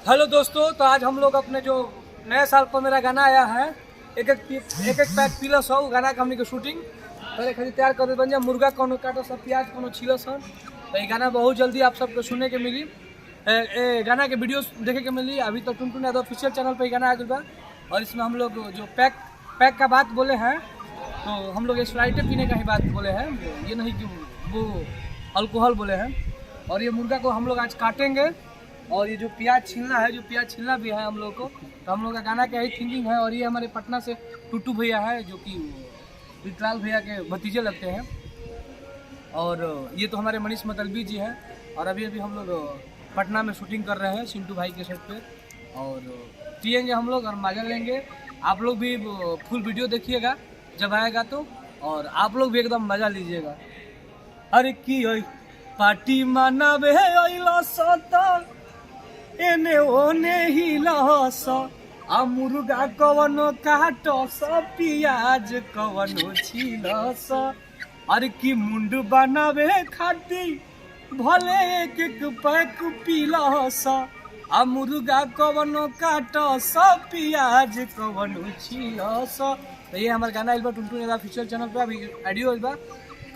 Hello दोस्तों, तो आज हम लोग अपने जो नए साल पर मेरा गाना आया है एक पैक पीला सौ गाना का हमने शूटिंग पहले खाली तैयार कर बन जाए। मुर्गा कोनो काटो सब प्याज कोनो छीलो सब। तो ये गाना बहुत जल्दी आप सबको सुनने के मिली, गाना के वीडियो देखे के मिली। अभी तो टुनटुन यादव ऑफिशियल चैनल पर गाना आ गया और इसमें हम लोग जो पैक का बात बोले हैं तो हम लोग स्प्राइट पीने का ही बात बोले हैं, ये नहीं कि वो अल्कोहल बोले हैं। और ये मुर्गा को हम लोग आज काटेंगे और ये जो प्याज छीलना भी है हम लोग को। तो हम लोग का गाना का ही थिंकिंग है। और ये हमारे पटना से टुट्टू भैया है जो कि विकलाल भैया के भतीजे लगते हैं। और ये तो हमारे मनीष मतलबी जी हैं। और अभी हम लोग पटना में शूटिंग कर रहे हैं सिंटू भाई के सेट पे। और पियेंगे हम लोग और मजा लेंगे। आप लोग भी फुल वीडियो देखिएगा जब आएगा तो, और आप लोग भी एकदम मजा लीजिएगा। अरे की पार्टी मनावे एने ओने ही लहस आ मुर्गा कवनो काटो सब पियाज कवनो छीलस। अरे की मुंड बनावे खाती भले एक पैक पीलस आ मुर्गा कवनो काटो सब पियाज कवनो छीलस। तो ये हमारा गाना इस टुनटुन यादव ऑफिशियल चैनल पर अभी ऑडियो इस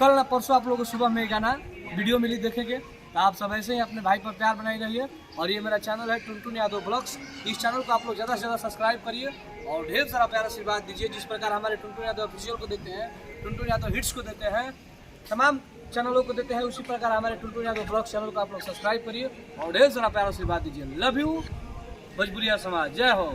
कल ना परसों आप लोगों को सुबह में गाना वीडियो मिली देखेंगे। तो आप सब ऐसे ही अपने भाई पर प्यार बनाए रहिए। और ये मेरा चैनल है टुनटुन यादव ब्लॉग्स। इस चैनल को आप लोग ज़्यादा से ज़्यादा सब्सक्राइब करिए और ढेर सारा प्यार आशीर्वाद दीजिए। जिस प्रकार हमारे टुनटुन यादव ऑफिशियल को देते हैं, टुनटुन यादव हिट्स को देते हैं, तमाम चैनलों को देते हैं, उसी प्रकार हमारे टुनटुन यादव ब्लॉग्स चैनल को आप लोग सब्सक्राइब करिए और ढेर सारा प्यार आशीर्वाद दीजिए। लव यू भोजपुरिया समाज, जय हो।